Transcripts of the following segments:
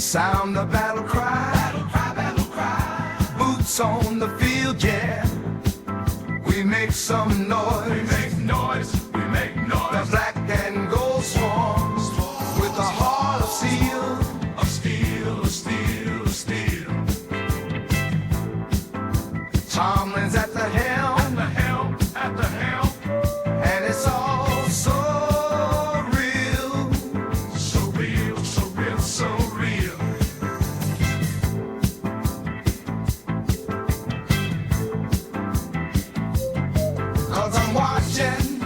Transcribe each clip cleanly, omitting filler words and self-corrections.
Sound the battle cry, battle cry, battle cry. Boots on the field, yeah. We make some noise. We make noise. We make noise. The black and gold swarms with a heart of steel, of steel, of steel, of steel. Tomlin's at the helm, at the helm, at the helm, and it's all so real, so real, so real, so real. Cause I'm watching,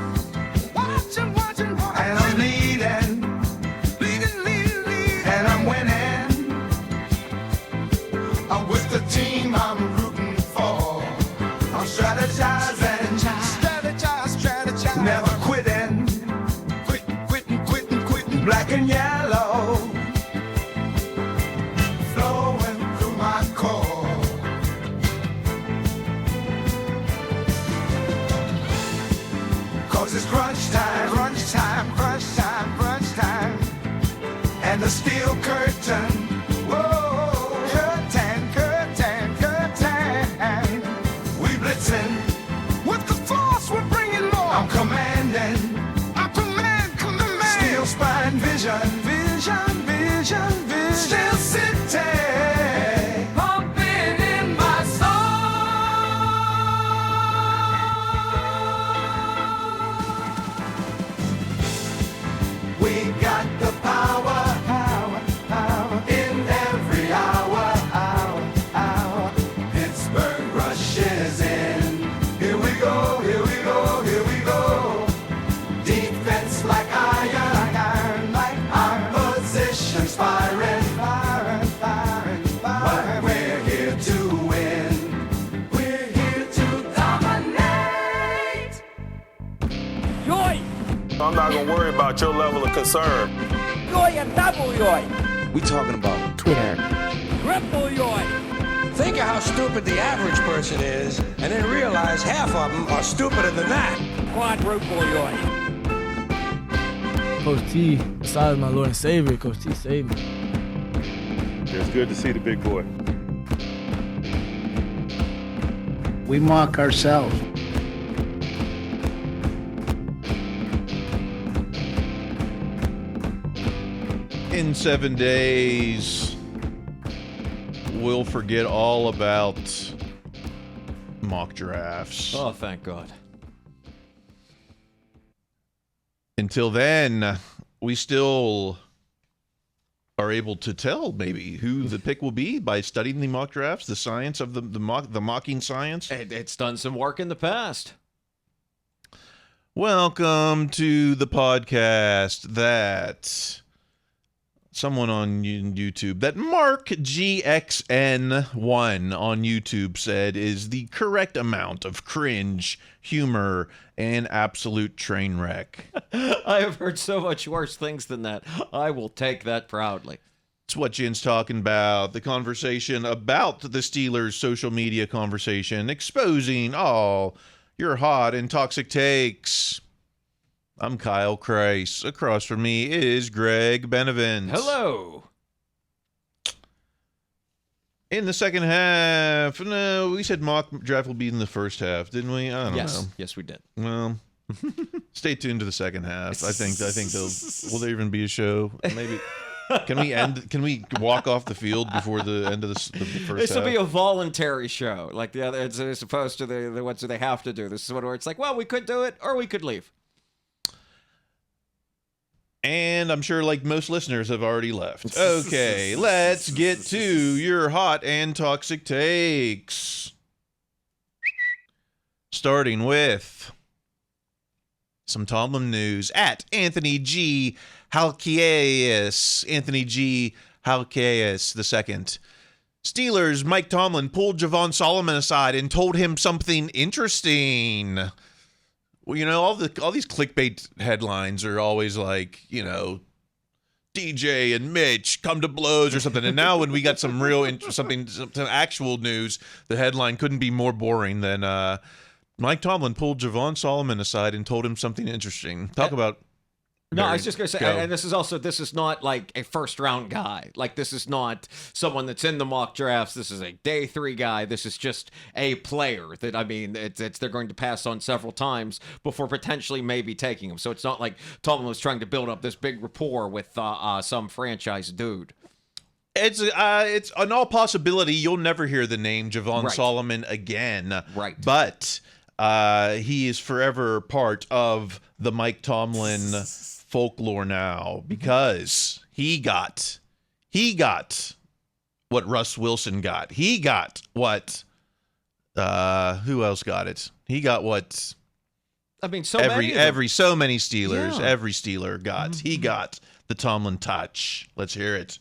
watching, watching, watching, and I'm leading, leading, leading, leading, and I'm winning. I'm with the team I'm rooting for. I'm strategizing, strategize, never quitting, quitting, black and yellow, flowing through my core. Cause it's crunch time, crunch time, crunch time, crunch time, and the steel curtain, whoa, curtain, curtain, curtain. We blitzing with the force, we're bringing more. I'm commanding, I'm command. Steel spine vision, vision, vision, vision. Steel city, pumping in my soul. We got the power, power, power in every hour, hour, hour. Pittsburgh rushes in. Here we go, here we go, here we go. Defense like iron, like iron. Positions firing, firing, firing, firing. But we're here to win. We're here to dominate. Yoy! I'm not gonna worry about your level of concern. Yoy and double yoy! We talking about Twitter. Triple yoy! think of how stupid the average person is, and then realize half of them are stupider than that. Quadruple yoy! Coach T, besides my Lord and Savior, Coach T saved me. It's good to see the big boy. We mock ourselves. In 7 days, we'll forget all about mock drafts. Oh, thank God. Until then, we still are able to tell maybe who the pick will be by studying the mock drafts, the science of the mocking science. It's done some work in the past. Welcome to the podcast that someone on YouTube, that Mark GXN1 on YouTube said is the correct amount of cringe, humor, and absolute train wreck. I have heard so much worse things than that. I will take that proudly. It's what Jin's talking about, the conversation about the Steelers' social media conversation, exposing all your hot and toxic takes. I'm Kyle Kreis. Across from me is Greg Benevent. Hello. In the second half, no, we said mock draft will be in the first half, didn't we? I don't know. Yes, we did. Well, stay tuned to the second half. I think will there even be a show? Maybe. Can we walk off the field before the end of the first half? This will be a voluntary show, like the other. It's as opposed to the ones that they have to do. This is one where it's like, well, we could do it or we could leave. And I'm sure, like most listeners, have already left. Okay, let's get to your hot and toxic takes. Starting with some Tomlin news at Anthony G. Halkias. Anthony G. Halkias II. Steelers Mike Tomlin pulled Javon Solomon aside and told him something interesting. Well, you know, all these clickbait headlines are always like, you know, DJ and Mitch come to blows or something. And now when we got some real some actual news, the headline couldn't be more boring than Mike Tomlin pulled Javon Solomon aside and told him something interesting. Talk about No, I was just going to say, Go. and this is not like a first round guy. Like, this is not someone that's in the mock drafts. This is a day 3 guy. This is just a player that, I mean, they're going to pass on several times before potentially maybe taking him. So it's not like Tomlin was trying to build up this big rapport with some franchise dude. It's an all possibility. You'll never hear the name Javon Right. Solomon again. Right. But he is forever part of the Mike Tomlin folklore now because he got what Russ Wilson got. He got what who else got it? He got what I mean, so many Steelers, Yeah. every Steeler got. He got the Tomlin touch. Let's hear it.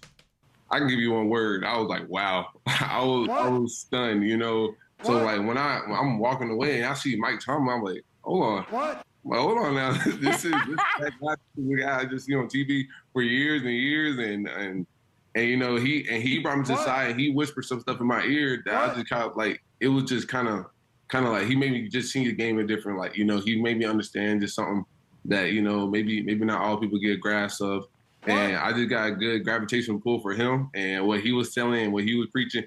I can give you one word. I was like, wow. I was stunned, you know. So like when I'm walking away and I see Mike Tomlin, I'm like, hold on. What? Well, hold on now. This is that guy I just see on TV for years and years and you know he brought me to the side and he whispered some stuff in my ear that I just kind of like it was just kind of like he made me just see the game in different, like, you know, he made me understand just something that, you know, maybe not all people get a grasp of. And I just got a good gravitational pull for him and what he was telling and what he was preaching.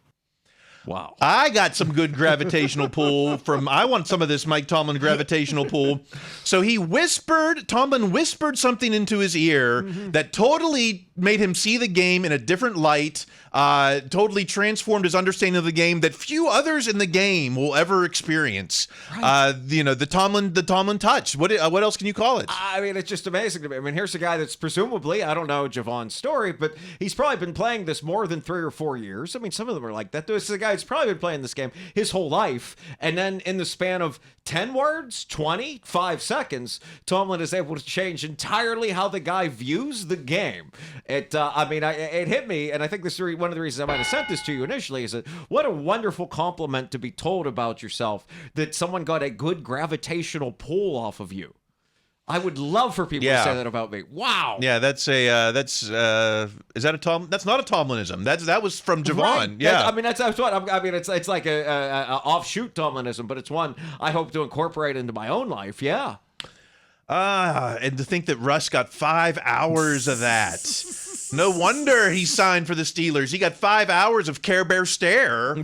Wow. I got some good gravitational pull I want some of this Mike Tomlin gravitational pull. So Tomlin whispered something into his ear that totally made him see the game in a different light, totally transformed his understanding of the game that few others in the game will ever experience. Right. You know, the Tomlin touch. What else can you call it? I mean, it's just amazing to me. I mean, here's a guy that's presumably, I don't know Javon's story, but he's probably been playing this more than 3 or 4 years. I mean, some of them are like that. This is a guy who's probably been playing this game his whole life. And then in the span of 10 words, 5 seconds, Tomlin is able to change entirely how the guy views the game. It hit me, and I think this is one of the reasons I might have sent this to you initially, is that what a wonderful compliment to be told about yourself, that someone got a good gravitational pull off of you. I would love for people to say that about me. Wow. Yeah, is that a Tom? That's not a Tomlinism. That was from Javon. Right. Yeah. I mean, that's what I mean. It's like a offshoot Tomlinism, but it's one I hope to incorporate into my own life. Yeah. And to think that Russ got 5 hours of that. No wonder he signed for the Steelers. He got 5 hours of Care Bear stare.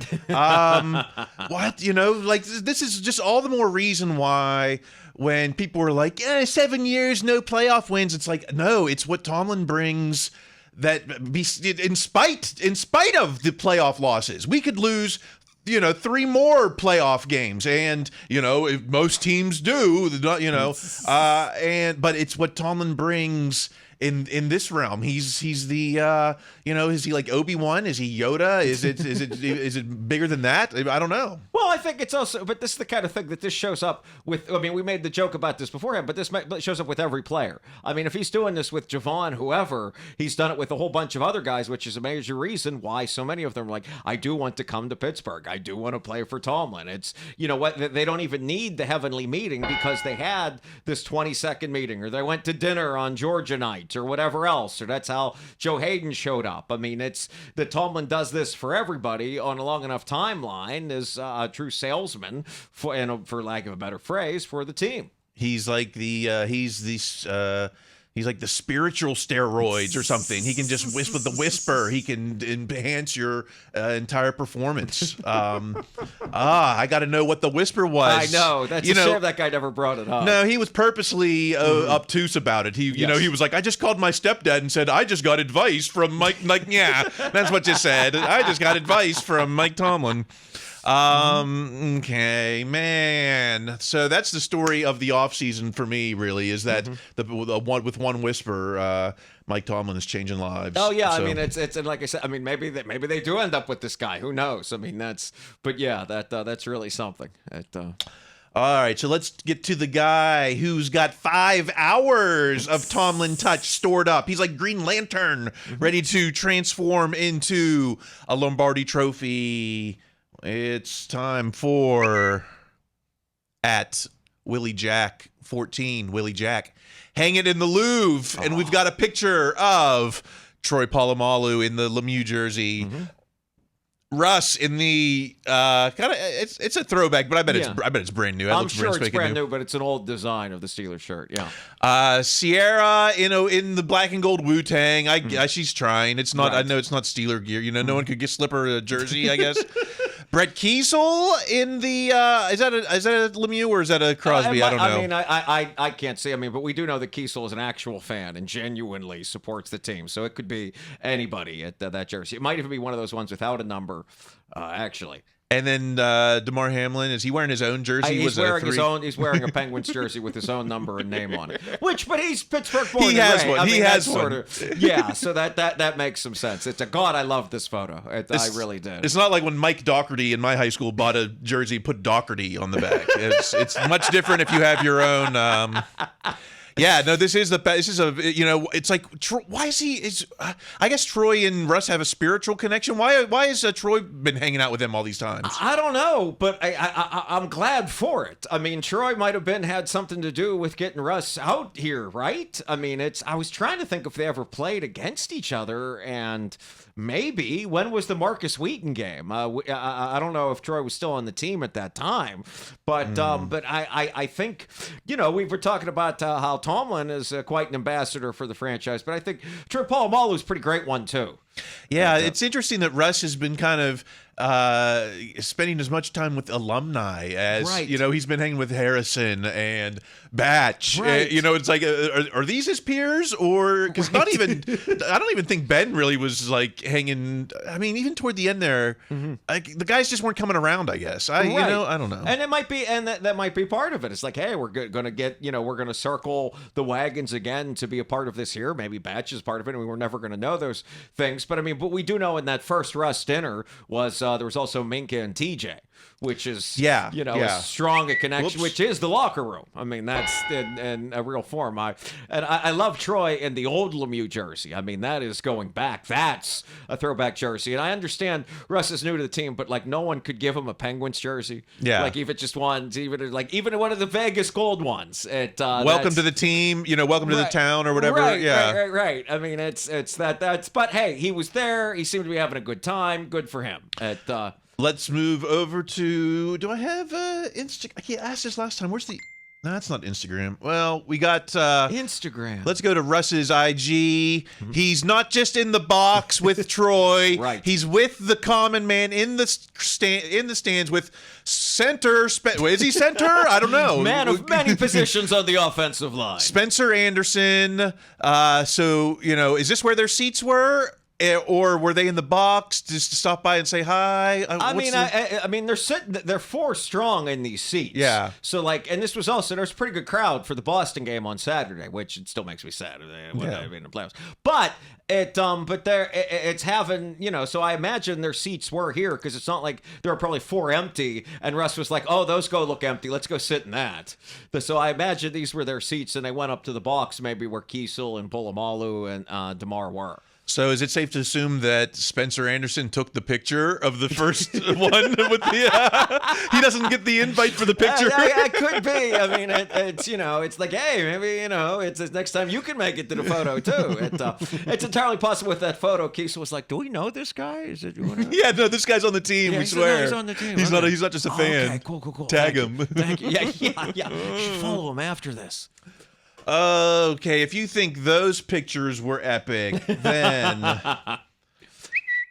What? You know, like, this is just all the more reason why when people were like, 7 years, no playoff wins. It's like, no, it's what Tomlin brings that in spite of the playoff losses, we could lose 3 more playoff games, and if most teams do, but it's what Tomlin brings in this realm. He's the is he like Obi-Wan? Is he Yoda? Is it bigger than that? I don't know. Well, I think it's also, but this is the kind of thing that this shows up with. I mean, we made the joke about this beforehand, but this shows up with every player. I mean, if he's doing this with Javon, whoever, he's done it with a whole bunch of other guys, which is a major reason why so many of them are like, I do want to come to Pittsburgh. I do want to play for Tomlin. It's, they don't even need the heavenly meeting because they had this 20-second meeting, or they went to dinner on Georgia night, or whatever else, or that's how Joe Hayden showed up. I mean, it's that Tomlin does this for everybody on a long enough timeline as a true salesman, for lack of a better phrase, for the team. He's like he's like the spiritual steroids or something. He can just whisper the whisper. He can enhance your entire performance. I got to know what the whisper was. I know. That's a shame that guy never brought it up. No, he was purposely obtuse about it. He was like, I just called my stepdad and said, I just got advice from Mike. Like, yeah, that's what you said. I just got advice from Mike Tomlin. Okay, man. So that's the story of the offseason for me, really, is that the one with one whisper, Mike Tomlin is changing lives. Oh yeah, so. I mean it's and like I said, I mean maybe they do end up with this guy. Who knows? I mean that's really something. All right, so let's get to the guy who's got 5 hours of Tomlin touch stored up. He's like Green Lantern, ready to transform into a Lombardi Trophy. It's time for at Willie Jack 14. Willie Jack, hang it in the Louvre, and we've got a picture of Troy Polamalu in the Lemieux jersey. Russ in the kind of it's a throwback, but I bet it's brand new. That I'm looks sure it's spanking brand new, but it's an old design of the Steelers shirt. Yeah. Sierra, in the black and gold Wu-Tang. She's trying. It's not. Right. I know it's not Steeler gear. No one could slip her a jersey, I guess. Brett Kiesel in the is that a Lemieux or is that a Crosby? I don't know. I mean, I can't see. I mean, but we do know that Kiesel is an actual fan and genuinely supports the team. So it could be anybody at that jersey. It might even be one of those ones without a number, actually. And then DeMar Hamlin, is he wearing his own jersey? He's wearing his own. He's wearing a Penguins jersey with his own number and name on it. But he's Pittsburgh born. He has one. I mean, he has one. Sort of, yeah. So that makes some sense. It's a God. I love this photo. I really did. It's not like when Mike Doherty in my high school bought a jersey, put Doherty on the back. It's much different if you have your own. Yeah, no, this is it's like, why is he, I guess Troy and Russ have a spiritual connection. Why has Troy been hanging out with him all these times? I don't know, but I'm glad for it. I mean, Troy might have had something to do with getting Russ out here, right? I mean, I was trying to think if they ever played against each other, and maybe. When was the Marcus Wheaton game? I don't know if Troy was still on the team at that time, but I think, we were talking about how Tomlin is quite an ambassador for the franchise, but I think Troy Polamalu's a pretty great one too. Yeah, it's interesting that Russ has been kind of spending as much time with alumni as he's been hanging with Harrison and Batch. Right. It's like, are these his peers, or because I don't even think Ben really was like hanging. I mean, even toward the end there, like the guys just weren't coming around. I guess I don't know. And it might be, and that might be part of it. It's like, hey, we're going to get, we're going to circle the wagons again to be a part of this here. Maybe Batch is part of it, and we were never going to know those things. But I mean, we do know in that first Russ dinner was there was also Minka and TJ, which is as strong a connection, which is the locker room. I mean, that's in a real form. I love Troy in the old Lemieux jersey. I mean, that is going back. That's a throwback jersey. And I understand Russ is new to the team, but like no one could give him a Penguins jersey. Yeah, like even just ones, even one of the Vegas gold ones. Welcome to the team. Welcome to the town or whatever. Right. I mean, it's that's. But hey, he was there. He seemed to be having a good time. Good for him. Let's move over to. Do I have Instagram? I asked this last time. Where's the? No, that's not Instagram. Well, we got Instagram. Let's go to Russ's IG. He's not just in the box with Troy. Right. He's with the common man in the stands with center. Is he center? I don't know. Man of many positions on the offensive line. Spencer Anderson. So is this where their seats were? Or were they in the box just to stop by and say hi? I mean, they're 4 strong in these seats. Yeah. So and this was also, there's a pretty good crowd for the Boston game on Saturday, which it still makes me sad when they're in the playoffs. But it's having, so I imagine their seats were here because it's not like there were probably 4 empty and Russ was like, oh, those look empty. Let's go sit in that. So I imagine these were their seats and they went up to the box maybe where Kiesel and Polamalu and DeMar were. So is it safe to assume that Spencer Anderson took the picture of the first one with the? He doesn't get the invite for the picture. It could be. I mean, it's like, hey, maybe it's next time you can make it to the photo too. It's entirely possible with that photo. Keith was like, do we know this guy? Is it? Yeah, no, this guy's on the team. Yeah, we swear. He's on the team. He's not just a fan. Okay, cool. Tag him. Thank you. Yeah. Should follow him after this. Okay, if you think those pictures were epic, then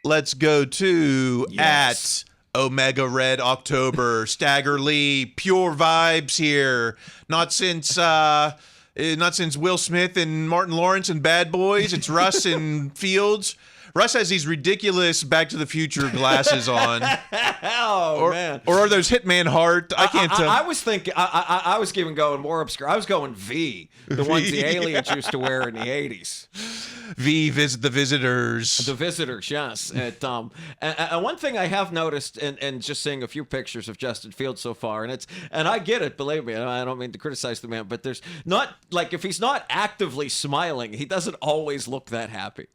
let's go to at Omega Red October. Stagger Lee, pure vibes here. Not since Will Smith and Martin Lawrence and Bad Boys. It's Russ and Fields. Russ has these ridiculous Back to the Future glasses on. Man. Or are those Hitman Heart? I can't tell. I was thinking, I was even going more obscure. I was going V, the ones the aliens used to wear in the 80s. V, the visitors. The visitors, yes. And one thing I have noticed, and just seeing a few pictures of Justin Fields so far, and I get it, believe me, I don't mean to criticize the man, but there's not, like, if he's not actively smiling, he doesn't always look that happy.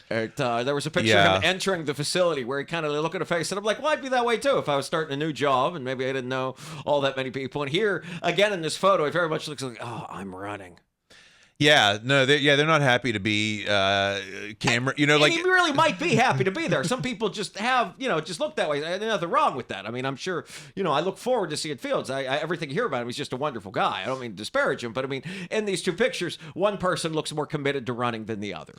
There was a picture of him entering the facility where he kind of look at a face, and I'm like, well, I'd be that way too if I was starting a new job and maybe I didn't know all that many people. And here, again in this photo, it very much looks like, oh, I'm running. Yeah, no, they're not happy to be camera. You know, And like he really might be happy to be there. Some people just just look that way. There's nothing wrong with that. I mean, I'm sure, I look forward to seeing Fields. Everything you hear about him, he's just a wonderful guy. I don't mean to disparage him, but I mean, in these two pictures, one person looks more committed to running than the other.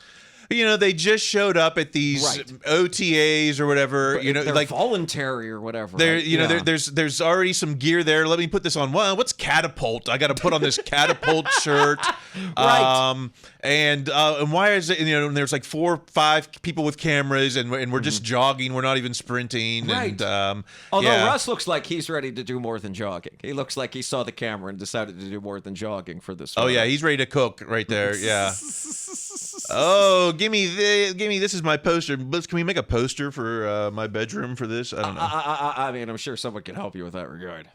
they just showed up at these OTAs or whatever. But they're like voluntary or whatever. There, right? there's already some gear there. Let me put this on. Well, what's catapult? I got to put on this catapult shirt. Right. And why is it? And there's like 4 or 5 people with cameras, and we're just jogging. We're not even sprinting. Right. And, Although Russ looks like he's ready to do more than jogging. He looks like he saw the camera and decided to do more than jogging for this. Oh yeah, he's ready to cook right there. Yeah. Oh, give me this is my poster. Can we make a poster for my bedroom for this? I don't know. I mean, I'm sure someone can help you with that regard.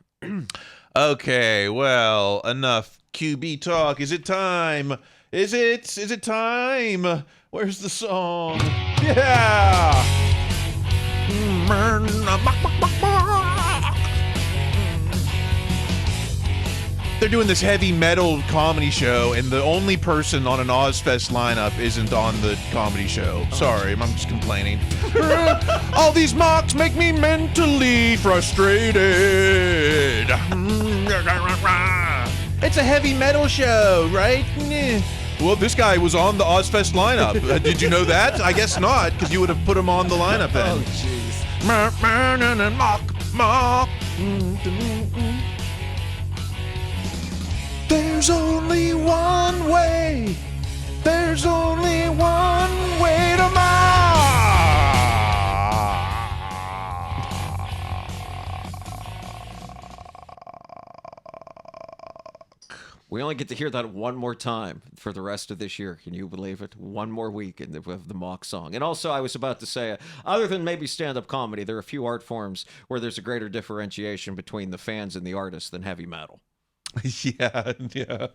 Okay, well, enough QB talk. Is it time? Is it time? Where's the song? Yeah. They're doing this heavy metal comedy show, and the only person on an Ozfest lineup isn't on the comedy show. Sorry, I'm just complaining. All these mocks make me mentally frustrated. It's a heavy metal show, right? Well, this guy was on the Ozfest lineup. Did you know that? I guess not, because you would have put him on the lineup then. Oh, jeez. Mock. There's only one way. There's only one way to We only get to hear that one more time for the rest of this year. Can you believe it? One more week of the mock song. And also, I was about to say, other than maybe stand-up comedy, there are a few art forms where there's a greater differentiation between the fans and the artists than heavy metal. Yeah.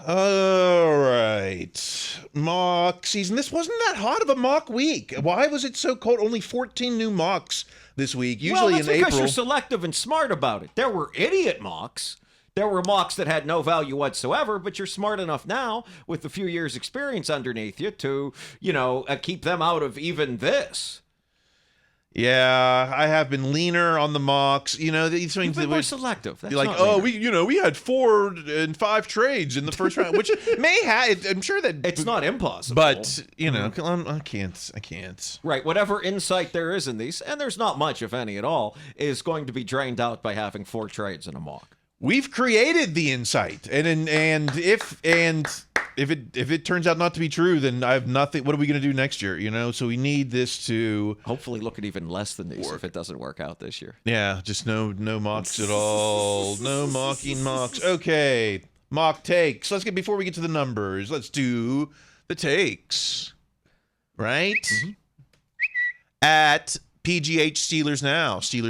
All right. Mock season. This wasn't that hot of a mock week. Why was it so cold? Only 14 new mocks this week. Usually that's in because April. You're selective and smart about it. There were idiot mocks. There were mocks that had no value whatsoever, but you're smart enough now with a few years' experience underneath you to, keep them out of even this. Yeah, I have been leaner on the mocks. These things You've been that more were selective. That's like, not oh, leaner. we had 4 and 5 trades in the first round, which may have. I'm sure that It's not impossible. but I can't. Right, whatever insight there is in these, and there's not much, if any at all, is going to be drained out by having 4 trades in a mock. We've created the insight, and if it turns out not to be true, then I have nothing. What are we going to do next year? So we need this to hopefully look at even less than these if it doesn't work out this year. Yeah, just no mocks at all. No mocking mocks. Okay, mock takes. Before we get to the numbers, let's do the takes. Right? Mm-hmm. At PGH Steelers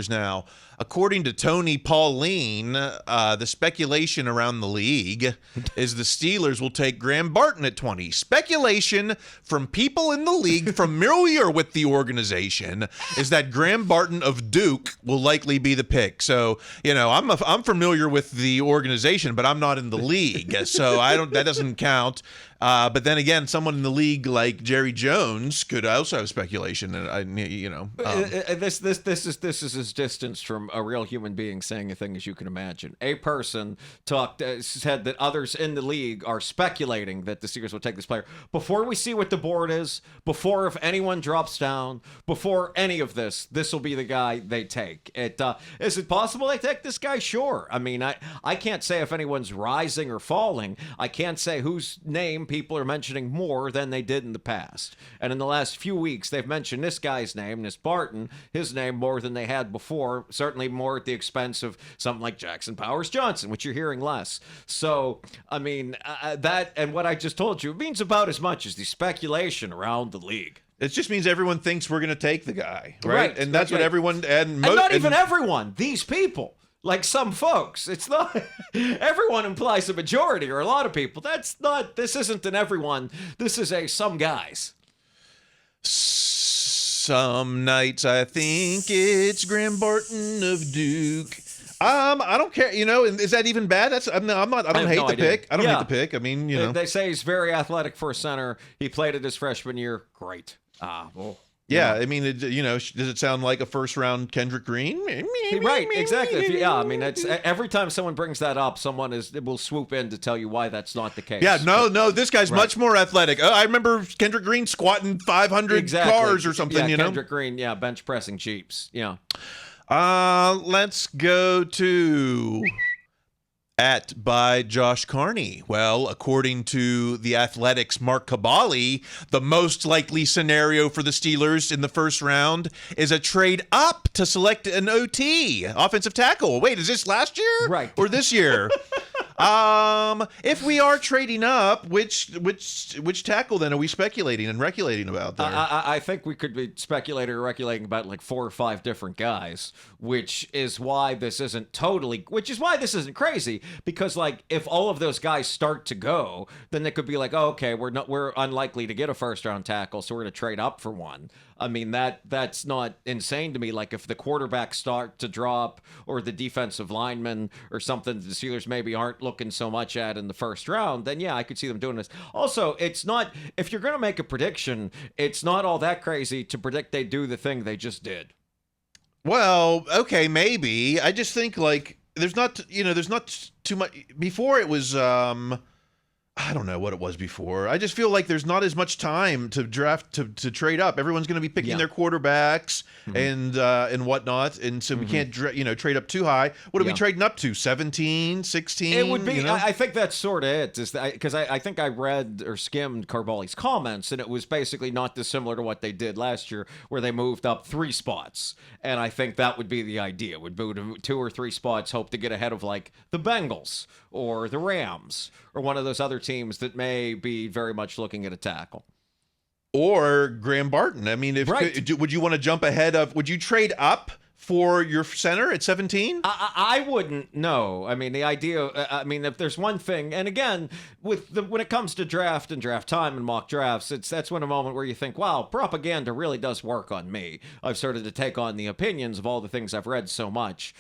Now. According to Tony Pauline, the speculation around the league is the Steelers will take Graham Barton at 20. Speculation from people in the league familiar with the organization is that Graham Barton of Duke will likely be the pick. So, I'm familiar with the organization, but I'm not in the league, so that doesn't count. But then again, someone in the league like Jerry Jones could also have speculation, and this is as distanced from a real human being saying a thing as you can imagine. A person said that others in the league are speculating that the Steelers will take this player before we see what the board is, before if anyone drops down, before any of this. This will be the guy they take. Is it possible they take this guy? Sure. I mean, I can't say if anyone's rising or falling. I can't say whose name people are mentioning more than they did in the past. And in the last few weeks, they've mentioned this guy's name, this Barton, his name more than they had before, certainly more at the expense of something like Jackson Powers Johnson, which you're hearing less. So, I mean, that and what I just told you, it means about as much as the speculation around the league. It just means everyone thinks we're going to take the guy, right? And that's what everyone and not even everyone. These people. Like some folks, it's not everyone implies a majority or a lot of people. This isn't an everyone. This is a some guys. Some nights I think it's Graham Barton of Duke. I don't care. And is that even bad? I'm not. I don't hate the pick. I don't hate the pick. I mean, They say he's very athletic for a center. He played it his freshman year. Great. Yeah, I mean, does it sound like a first-round Kendrick Green? Right, exactly. I mean, it's every time someone brings that up, someone will swoop in to tell you why that's not the case. Yeah, no, this guy's much more athletic. I remember Kendrick Green squatting 500 cars or something. Yeah, Kendrick Green, bench pressing Jeeps. Yeah. Let's go to by Josh Carney. Well, according to the Athletics' Mark Cabali, the most likely scenario for the Steelers in the first round is a trade up to select an OT, offensive tackle. Wait, is this last year? Right. Or this year? If we are trading up, which tackle then are we speculating and reculating about there? I think we could be speculating or regulating about like 4 or 5 different guys, which is why this isn't crazy. Because like if all of those guys start to go, then it could be like, oh, okay, we're unlikely to get a first round tackle, so we're going to trade up for one. I mean, that's not insane to me. Like if the quarterbacks start to drop or the defensive linemen or something the Steelers maybe aren't looking so much at in the first round, then yeah, I could see them doing this. Also, it's not, if you're going to make a prediction, it's not all that crazy to predict they do the thing they just did. Well, okay, maybe. I just think like there's not too much. Before it was I don't know what it was before. I just feel like there's not as much time to draft to trade up. Everyone's going to be picking their quarterbacks and whatnot, and so we can't trade up too high. What are we trading up to? 17, 16? It would be. I think that's sort of it. Because I think I read or skimmed Carboli's comments, and it was basically not dissimilar to what they did last year, where they moved up 3 spots. And I think that would be the idea. Would move to 2 or 3 spots, hope to get ahead of like the Bengals or the Rams or one of those other teams that may be very much looking at a tackle. Or Graham Barton. I mean, would you want to jump ahead of? Would you trade up for your center at 17? I wouldn't. No. I mean, the idea. If there's one thing, and again, when it comes to draft and draft time and mock drafts, that's when a moment where you think, wow, propaganda really does work on me. I've started to take on the opinions of all the things I've read so much.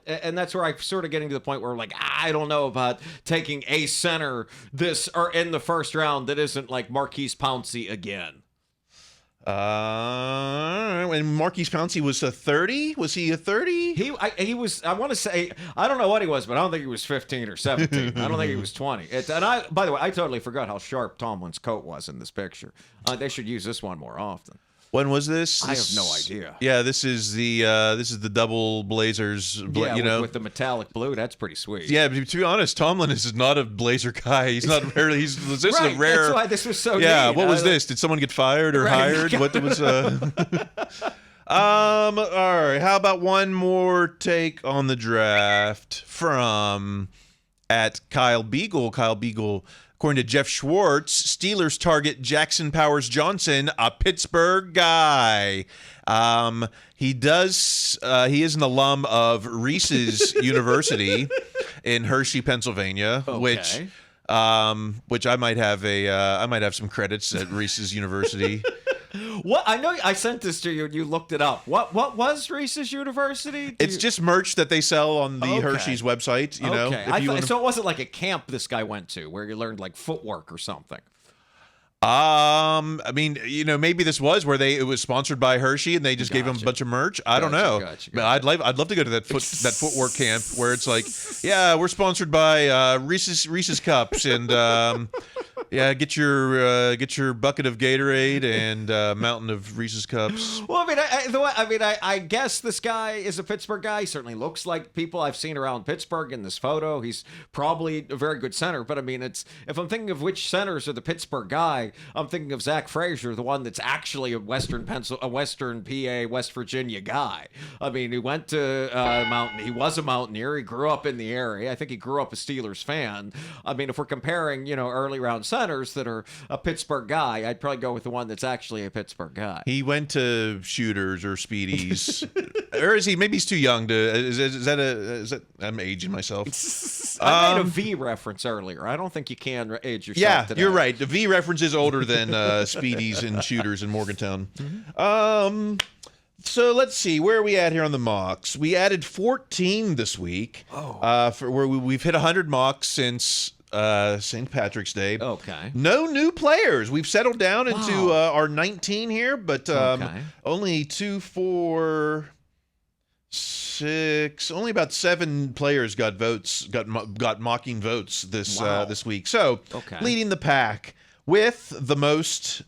And that's where I'm sort of getting to the point where like, I don't know about taking a center or in the first round that isn't like Marquise Pouncey again. And Marquise Pouncey was a 30? Was he a 30? He was, I want to say, I don't know what he was, but I don't think he was 15 or 17. I don't think he was 20. By the way, I totally forgot how sharp Tomlin's coat was in this picture. They should use this one more often. When was this? I have no idea. Yeah, this is the double Blazers. With the metallic blue, that's pretty sweet. Yeah, to be honest, Tomlin is not a Blazer guy. He's not rarely. This is a rare. That's why this was so. Yeah, neat. what was this? Did someone get fired or hired? What was? All right. How about one more take on the draft from at Kyle Beagle? Kyle Beagle. According to Jeff Schwartz, Steelers target Jackson Powers Johnson, a Pittsburgh guy. He is an alum of Reese's University in Hershey, Pennsylvania, okay. which I might have some credits at Reese's University. What? I know I sent this to you and you looked it up. What was Reese's University? It's just merch that they sell on the Hershey's website, you know. So it wasn't like a camp this guy went to where you learned like footwork or something. I mean, maybe this was where it was sponsored by Hershey and they just gave him a bunch of merch. I don't know. Gotcha. I'd love to go to that footwork camp where it's like, yeah, we're sponsored by Reese's cups and yeah, get your bucket of Gatorade and mountain of Reese's cups. Well, I guess this guy is a Pittsburgh guy. He certainly looks like people I've seen around Pittsburgh in this photo. He's probably a very good center, but I mean, if I'm thinking of which centers are the Pittsburgh guy, I'm thinking of Zach Frazier, the one that's actually a Western PA, West Virginia guy. I mean, he went to Mountain. He was a Mountaineer. He grew up in the area. I think he grew up a Steelers fan. I mean, if we're comparing, early round centers that are a Pittsburgh guy, I'd probably go with the one that's actually a Pittsburgh guy. He went to Shooters or Speedies, or is he? Maybe he's too young to. Is that? I'm aging myself. I made a V reference earlier. I don't think you can age yourself. Yeah, today. You're right. The V reference is older than Speedies and Shooters in Morgantown. So let's see, where are we at here on the mocks? We added 14 this week. For where we've hit 100 mocks since St. Patrick's Day. Okay. No new players. We've settled down into our 19 here, but only 2, 4, 6, only about 7 players got votes, got mocking votes this week. So leading the pack with the most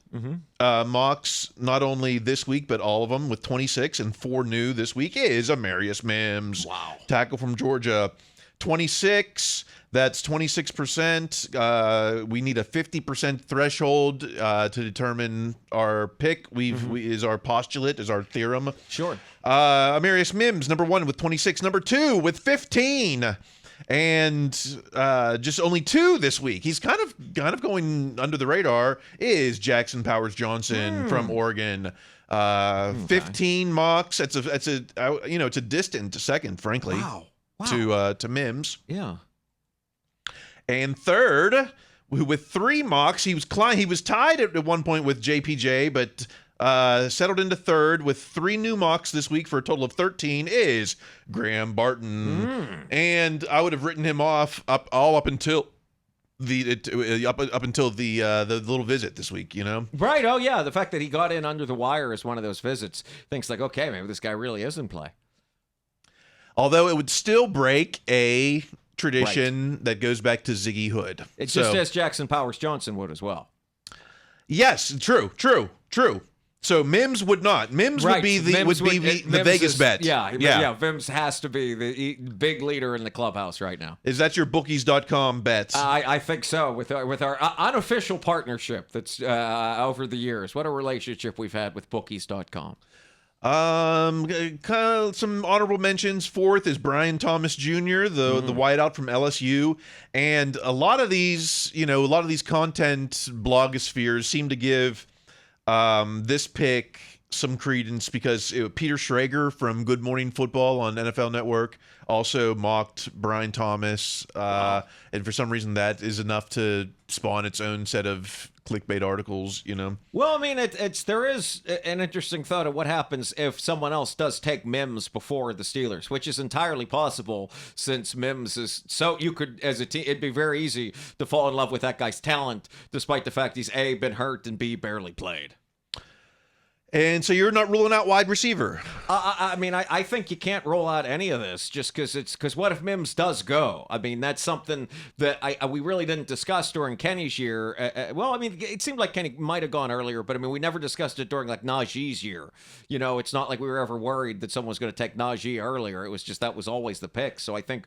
mocks, not only this week but all of them, with 26 and 4 new this week, is Amarius Mims. Wow. Tackle from Georgia. 26. That's 26%. We need a 50% threshold to determine our pick. Is our postulate, is our theorem. Sure. Amarius Mims, number 1 with 26. Number 2 with 15. And just only 2 this week. He's kind of going under the radar. Is Jackson Powers Johnson from Oregon. 15 mocks. It's a distant second, frankly. Wow. To Mims. Yeah. And third, with 3 mocks, he was tied at one point with JPJ, but settled into third with 3 new mocks this week for a total of 13 is Graham Barton. And I would have written him off up until the little visit this week, Right. Oh yeah, the fact that he got in under the wire is one of those visits. Thinks like, okay, maybe this guy really is in play. Although it would still break a tradition that goes back to Ziggy Hood. It's just as Jackson Powers Johnson would as well. Yes, true. So Mims would not. Mims would be the Vegas bet. Yeah. Mims has to be the big leader in the clubhouse right now. Is that your bookies.com bets? I think so. With our unofficial partnership that's over the years. What a relationship we've had with bookies.com. Kind of some honorable mentions. 4th is Brian Thomas Jr., the wideout from LSU, and a lot of these content blogospheres seem to give this pick some credence because Peter Schrager from Good Morning Football on NFL Network also mocked Brian Thomas, and for some reason that is enough to spawn its own set of clickbait articles, Well, I mean, there is an interesting thought of what happens if someone else does take Mims before the Steelers, which is entirely possible since Mims is so you could as a team, it'd be very easy to fall in love with that guy's talent, despite the fact he's A, been hurt, and B, barely played. And so you're not ruling out wide receiver? I mean, I think you can't roll out any of this just because what if Mims does go? I mean, that's something that we really didn't discuss during Kenny's year. Well, I mean, it seemed like Kenny might have gone earlier, but I mean, we never discussed it during like Najee's year. It's not like we were ever worried that someone was going to take Najee earlier. It was just that was always the pick. So I think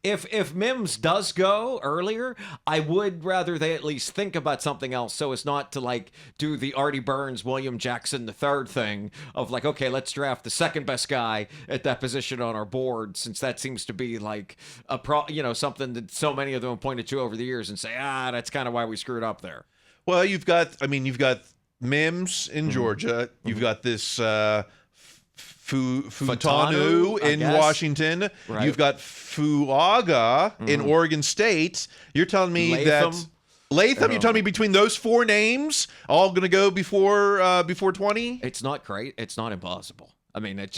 if Mims does go earlier, I would rather they at least think about something else so as not to like do the Artie Burns, William Jackson III thing of like, okay, let's draft the second best guy at that position on our board, since that seems to be like something that so many of them have pointed to over the years and say, that's kind of why we screwed up there. Well, you've got Mims in Georgia. You've got this Futanu in Washington. Right. You've got Fuaga in Oregon State. You're telling me Latham, you're telling me between those 4 names, all going to go before 20? It's not great. It's not impossible. I mean, it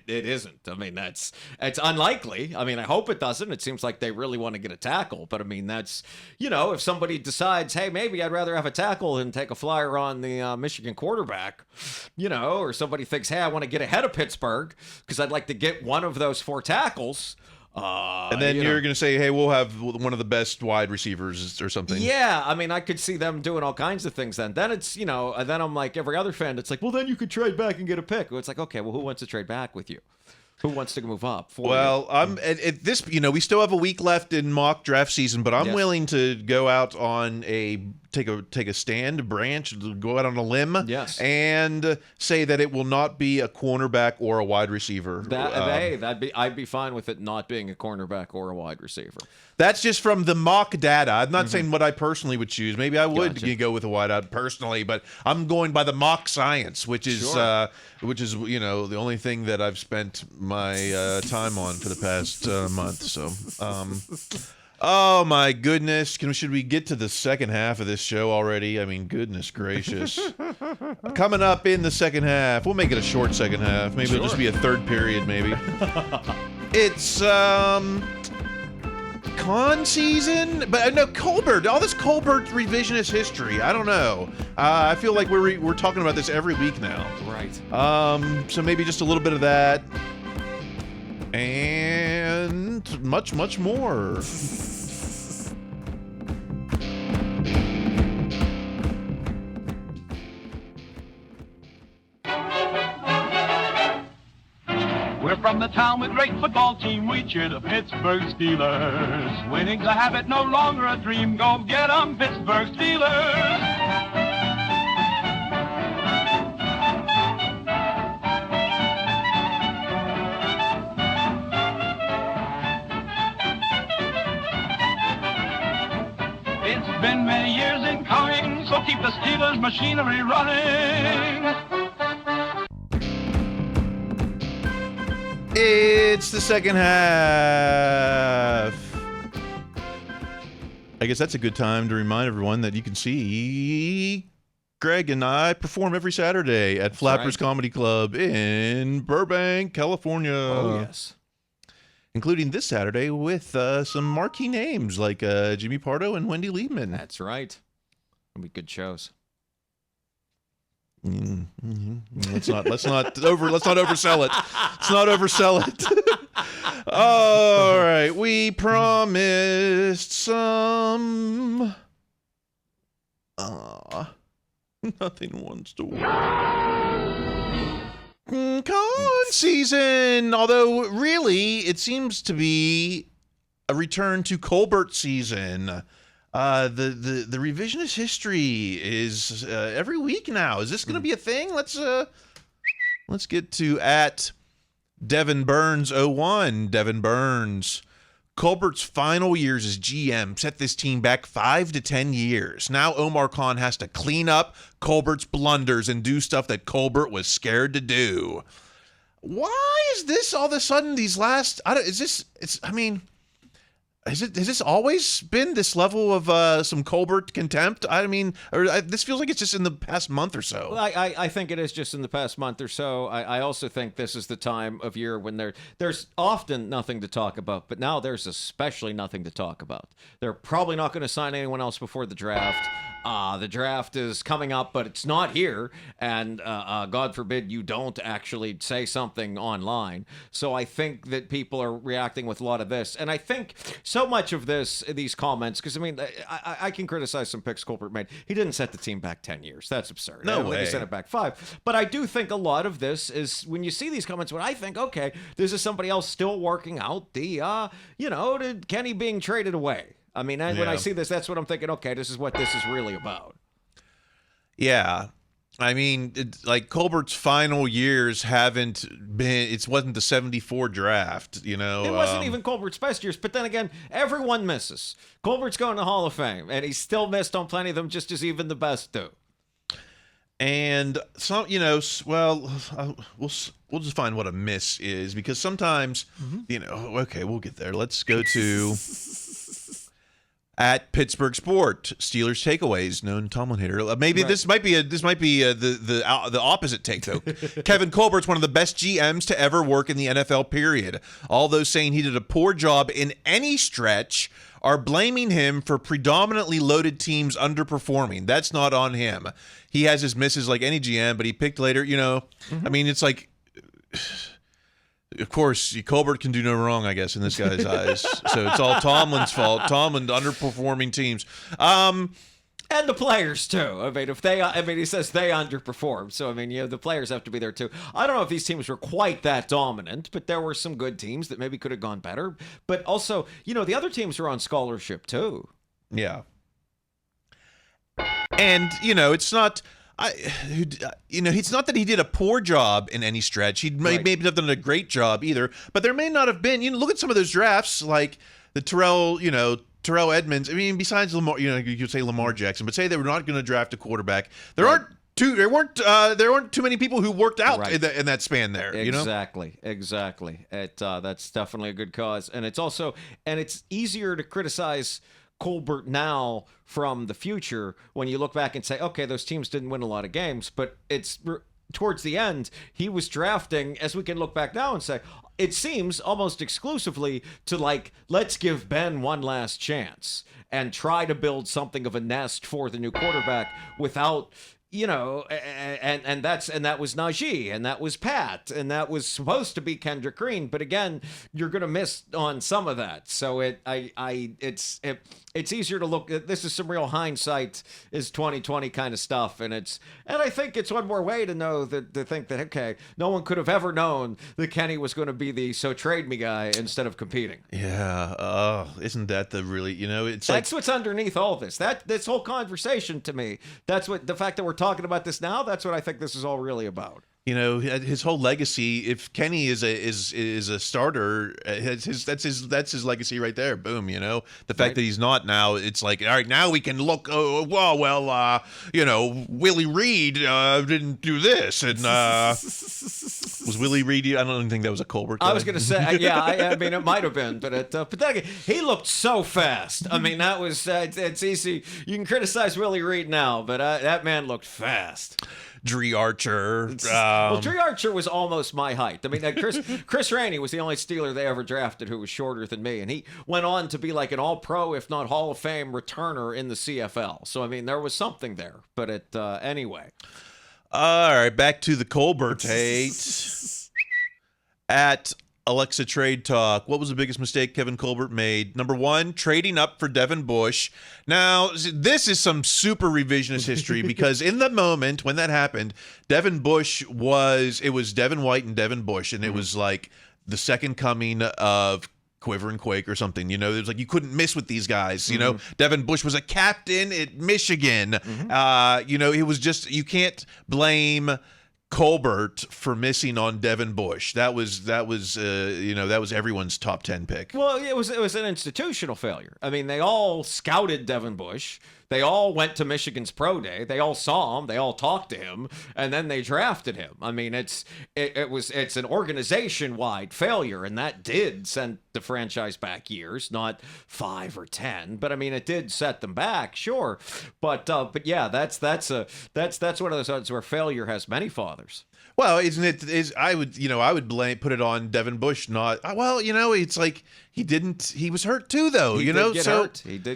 isn't. I mean, it's unlikely. I mean, I hope it doesn't. It seems like they really want to get a tackle. But I mean, that's, if somebody decides, hey, maybe I'd rather have a tackle than take a flyer on the Michigan quarterback, or somebody thinks, hey, I want to get ahead of Pittsburgh because I'd like to get one of those 4 tackles. And then you're going to say, hey, we'll have one of the best wide receivers or something. Yeah, I mean, I could see them doing all kinds of things then. Then it's, and then I'm like every other fan. It's like, well, then you could trade back and get a pick. It's like, okay, well, who wants to trade back with you? Who wants to move up? Well, I'm at this. We still have a week left in mock draft season, but I'm willing to go out on take a stand, branch, go out on a limb, and say that it will not be a cornerback or a wide receiver. I'd be fine with it not being a cornerback or a wide receiver. That's just from the mock data. I'm not saying what I personally would choose. Maybe I would go with a wideout personally, but I'm going by the mock science, which is the only thing that I've spent my time on for the past month. So Oh my goodness! Should we get to the second half of this show already? I mean, goodness gracious! Coming up in the second half, we'll make it a short second half. Maybe it'll just be a third period. Maybe it's con season, but no Colbert. All this Colbert revisionist history. I don't know. I feel like we're talking about this every week now. Right. So maybe just a little bit of that. And much, much more. We're from the town with great football team. We cheer the Pittsburgh Steelers. Winning's a habit, no longer a dream. Go get 'em, Pittsburgh Steelers. It's been many years in coming, so keep the Steelers machinery running. It's the second half. I guess that's a good time to remind everyone that you can see Greg and I perform every Saturday at Flappers Comedy Club in Burbank, California. Oh, yes. Including this Saturday with some marquee names like Jimmy Pardo and Wendy Liebman. That's right. It'll be good shows. Let's not oversell it. Let's not oversell it. All right, we promised some. Nothing wants to work. Con season, although really it seems to be a return to Colbert season. The revisionist history is every week now. Is this going to be a thing? Let's get to at Devin Burns 01. Devin Burns. Colbert's final years as GM set this team back 5 to 10 years. Now Omar Khan has to clean up Colbert's blunders and do stuff that Colbert was scared to do. Why is this all of a sudden these last? Has this always been this level of some Colbert contempt? I mean, this feels like it's just in the past month or so. Well, I think it is just in the past month or so. I also think this is the time of year when there's often nothing to talk about, but now there's especially nothing to talk about. They're probably not going to sign anyone else before the draft. The draft is coming up, but it's not here, and God forbid you don't actually say something online. So I think that people are reacting with a lot of this, and I think so much of these comments, because I mean, I can criticize some picks Colbert made. He didn't set the team back 10 years. That's absurd. No I don't way. think he set it back 5. But I do think a lot of this is when you see these comments, when I think, okay, this is somebody else still working out the Kenny being traded away. I mean, when I see this, that's what I'm thinking, okay, this is what this is really about. Yeah. I mean, Colbert's final years wasn't the 74 draft, It wasn't even Colbert's best years, but then again, everyone misses. Colbert's going to Hall of Fame, and he's still missed on plenty of them, just as even the best do. And some, we'll just find what a miss is, because sometimes, okay, we'll get there. Let's go to at Pittsburgh Sport, Steelers takeaways, known Tomlin hater. Maybe this might be the opposite take though. Kevin Colbert's one of the best GMs to ever work in the NFL. Period. All those saying he did a poor job in any stretch are blaming him for predominantly loaded teams underperforming. That's not on him. He has his misses like any GM, but he picked later. I mean, it's like. Of course, Colbert can do no wrong, I guess, in this guy's eyes. So it's all Tomlin's fault. Tomlin underperforming teams. And the players, too. I mean, he says they underperformed. So, I mean, the players have to be there, too. I don't know if these teams were quite that dominant, but there were some good teams that maybe could have gone better. But also, the other teams were on scholarship, too. Yeah. And, it's not... it's not that he did a poor job in any stretch. He maybe have done a great job either, but there may not have been. Look at some of those drafts, like the Terrell Edmonds. I mean, besides Lamar, you could say Lamar Jackson, but say they were not going to draft a quarterback. There aren't weren't too many people who worked out Right. in that span there. Exactly. That's definitely a good cause, and it's easier to criticize Colbert now from the future when you look back and say, okay, those teams didn't win a lot of games, but towards the end, he was drafting, as we can look back now and say, it seems almost exclusively to let's give Ben one last chance and try to build something of a nest for the new quarterback without, and that was Najee, and that was Pat, and that was supposed to be Kendrick Green, but again, you're gonna miss on some of that. So it's easier to look. This is some real hindsight, is 2020 kind of stuff, and I think it's one more way to think that okay, no one could have ever known that Kenny was going to be the so trade me guy instead of competing. Yeah. Oh, isn't that the really? That's what's underneath all this. This whole conversation to me. That's what the fact that we're talking about this now. That's what I think this is all really about. His whole legacy. If Kenny is a starter, that's his legacy right there. Boom. The fact that he's not now, it's like, all right, now we can look. Willie Reed didn't do this, and was Willie Reed? I don't think that was a Colbert guy. I was going to say, yeah. I mean, it might have been, but then he looked so fast. I mean, that was it's easy. You can criticize Willie Reed now, but that man looked fast. Dree Archer. Well, Dree Archer was almost my height. I mean, Chris Rainey was the only Steeler they ever drafted who was shorter than me, and he went on to be like an All-Pro, if not Hall of Fame returner in the CFL. So, I mean, there was something there. But anyway. All right, back to the Colbert hate. At Alexa Trade Talk, what was the biggest mistake Kevin Colbert made? Number one, trading up for Devin Bush. Now, this is some super revisionist history because in the moment when that happened, Devin Bush was Devin White and Devin Bush, and it was like the second coming of Quiver and Quake or something. It was like you couldn't miss with these guys. Devin Bush was a captain at Michigan. It was just, you can't blame Colbert for missing on Devin Bush. That was everyone's top 10 pick. Well, it was an institutional failure. I mean, they all scouted Devin Bush. They all went to Michigan's pro day. They all saw him. They all talked to him, and then they drafted him. I mean, it's an organization-wide failure, and that did send the franchise back years, not 5 or 10. But I mean, it did set them back, sure. But yeah, that's one of those ones where failure has many fathers. Well, I would put it on Devin Bush. Not it's like he was hurt too though. He did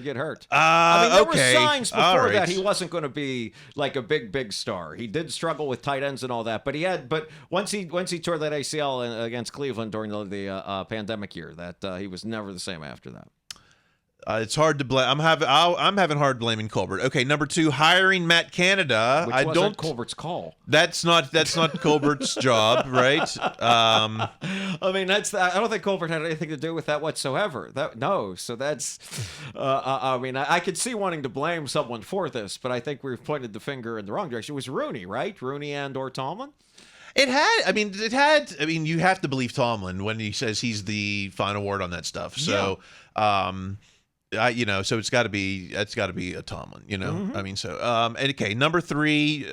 get hurt. I mean, there were signs before that he wasn't going to be like a big star. He did struggle with tight ends and all that, but once he tore that ACL against Cleveland during the pandemic year, that he was never the same after that. It's hard to blame. I'm having hard blaming Colbert. Okay, number two, hiring Matt Canada. Which wasn't Colbert's call. That's not Colbert's job, right? I mean, I don't think Colbert had anything to do with that whatsoever. So that's. I mean, I could see wanting to blame someone for this, but I think we've pointed the finger in the wrong direction. It was Rooney, right? Rooney and/or Tomlin. You have to believe Tomlin when he says he's the final word on that stuff. So, so it's got to be a Tomlin, Mm-hmm. I mean, so, okay. Number three,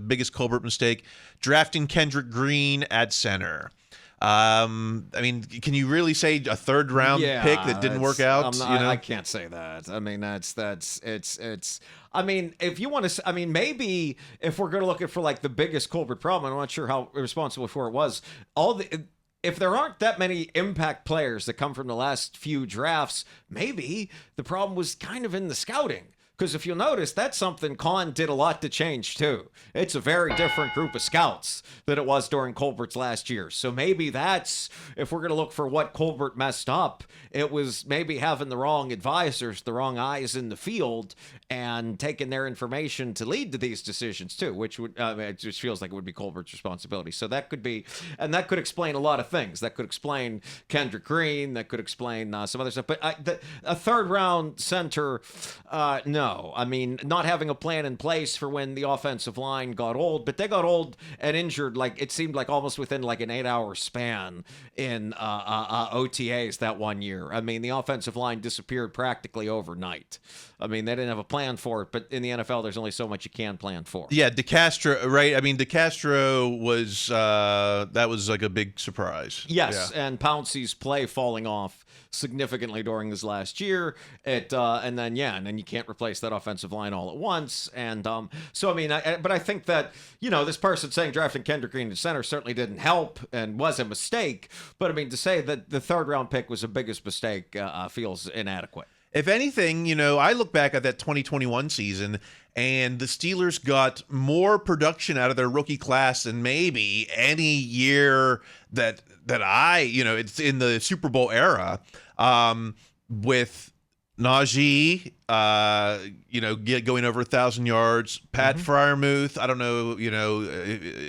biggest Colbert mistake, drafting Kendrick Green at center. I mean, can you really say a third round pick that didn't work out? I can't say that. I mean, it's. I mean, if you want to, maybe if we're going to look at for like the biggest Colbert problem, I'm not sure how responsible for it was. If there aren't that many impact players that come from the last few drafts, maybe the problem was kind of in the scouting. Because if you'll notice, that's something Kahn did a lot to change too. It's a very different group of scouts than it was during Colbert's last year. So maybe that's, if we're going to look for what Colbert messed up, it was maybe having the wrong advisors, the wrong eyes in the field, and taking their information to lead to these decisions too, which would, it just feels like it would be Colbert's responsibility. So that could be, and that could explain a lot of things. That could explain Kendrick Green. That could explain some other stuff. But a third round center, no. though. I mean, not having a plan in place for when the offensive line got old, but they got old and injured, like it seemed like almost within like an 8-hour span in OTAs that one year. I mean, the offensive line disappeared practically overnight. I mean, they didn't have a plan for it, but in the NFL, there's only so much you can plan for. Yeah, DeCastro, right? I mean, DeCastro was that was like a big surprise. Yes, and Pouncey's play falling off significantly during this last year. And then you can't replace that offensive line all at once. And so I mean, but I think that this person saying drafting Kendrick Green to center certainly didn't help and was a mistake. But I mean, to say that the 3rd round pick was the biggest mistake feels inadequate. If anything, I look back at that 2021 season, and the Steelers got more production out of their rookie class than maybe any year that it's in the Super Bowl era, with Najee, going over 1,000 yards. Pat Freiermuth, I don't know,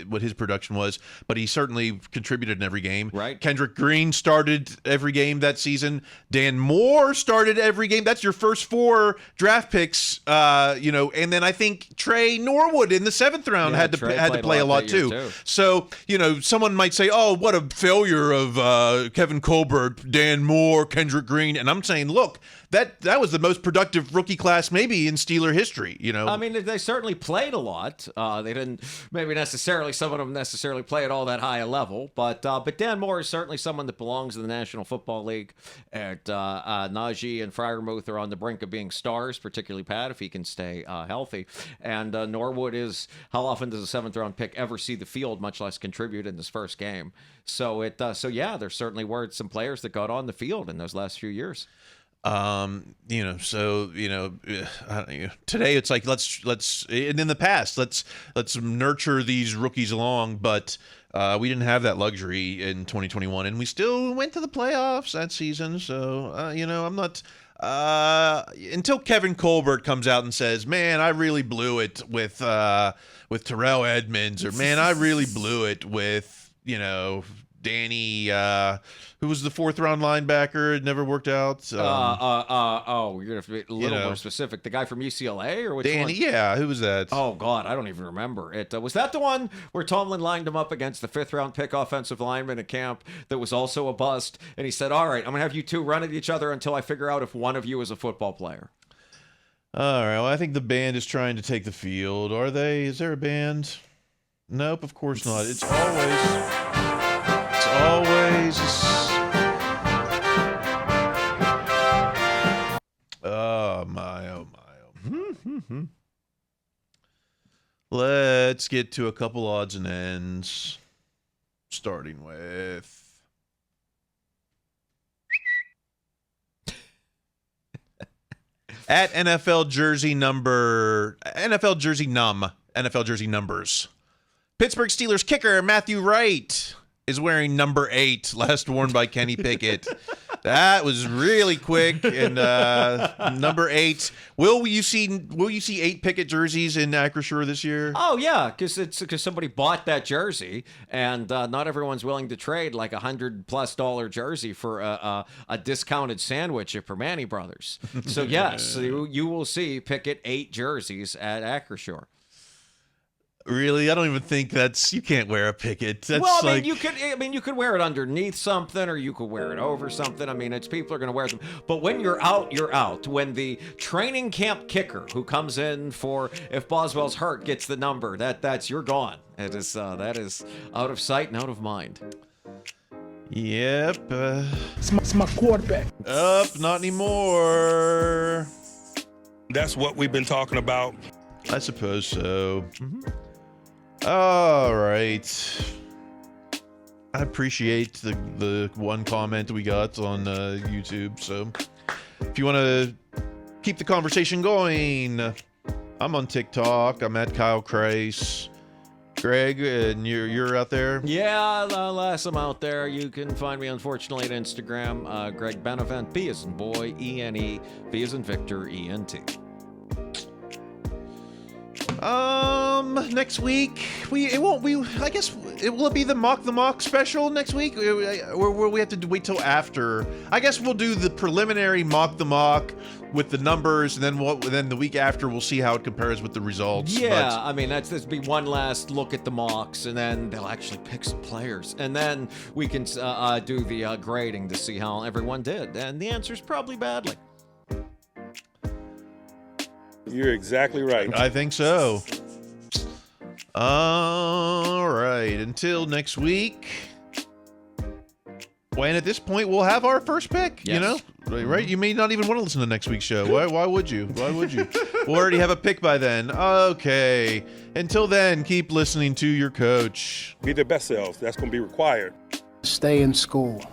what his production was, but he certainly contributed in every game. Right. Kendrick Green started every game that season. Dan Moore started every game. That's your first 4 draft picks, and then I think Trey Norwood in the 7th round had to play a lot too. So, someone might say, oh, what a failure of Kevin Colbert, Dan Moore, Kendrick Green. And I'm saying, look, that was the most productive rookie class maybe in Steeler history, I mean, they certainly played a lot. They didn't maybe necessarily, some of them necessarily play at all that high a level, but Dan Moore is certainly someone that belongs in the National Football League. Najee and Freiermuth are on the brink of being stars, particularly Pat, if he can stay healthy. And Norwood is, how often does a 7th round pick ever see the field, much less contribute in this first there certainly were some players that got on the field in those last few years. Today it's like let's and in the past let's nurture these rookies along, but we didn't have that luxury in 2021, and we still went to the playoffs that season. So I'm not until Kevin Colbert comes out and says, "Man, I really blew it with Terrell Edmonds," or "Man, I really blew it with Danny, who was the 4th round linebacker. It never worked out. You're gonna have to be a little more specific. The guy from UCLA, or which Danny? one? Yeah, who was that? Oh God, I don't even remember. It was that the one where Tomlin lined him up against the 5th round pick offensive lineman at camp that was also a bust, and he said, "All right, I'm gonna have you two run at each other until I figure out if one of you is a football player." All right. Well, I think the band is trying to take the field. Are they? Is there a band? Nope, of course not. It's always oh my. Let's get to a couple odds and ends, starting with at NFL jersey numbers. Pittsburgh Steelers kicker Matthew Wright is wearing number 8, last worn by Kenny Pickett. That was really quick. And number 8. Will you see 8 Pickett jerseys in Acrisure this year? Oh yeah, because somebody bought that jersey, and not everyone's willing to trade like $100+ jersey for a discounted sandwich at Permane Brothers. So yes, you will see Pickett 8 jerseys at Acrisure. Really? I don't even think you can't wear a Pickett. That's well, I mean, you could wear it underneath something, or you could wear it over something. I mean, people are going to wear them. But when you're out, you're out. When the training camp kicker who comes in for if Boswell's hurt gets the number, you're gone. That is out of sight and out of mind. Yep. It's my quarterback. Not anymore. That's what we've been talking about. I suppose so. All right. I appreciate the one comment we got on YouTube. So if you want to keep the conversation going, I'm on TikTok. I'm at Kyle Kreis. Greg, and you're out there? Yeah, last I'm out there. You can find me, unfortunately, at Instagram. Greg Benevent, B as in boy, E-N-E, V as in Victor, E-N-T. Next week I guess it will be the mock special next week, or we have to wait till after. I guess we'll do the preliminary mock with the numbers, and then the week after we'll see how it compares with the results. Yeah, I mean this be one last look at the mocks, and then they'll actually pick some players, and then we can do the grading to see how everyone did, and the answer is probably badly. You're exactly right. I think so. All right, until next week. When at this point we'll have our first pick, yes. You know, right? You may not even want to listen to next week's show. Why would you? We'll already have a pick by then. Okay. Until then, keep listening to your coach. Be their best selves. That's going to be required. Stay in school.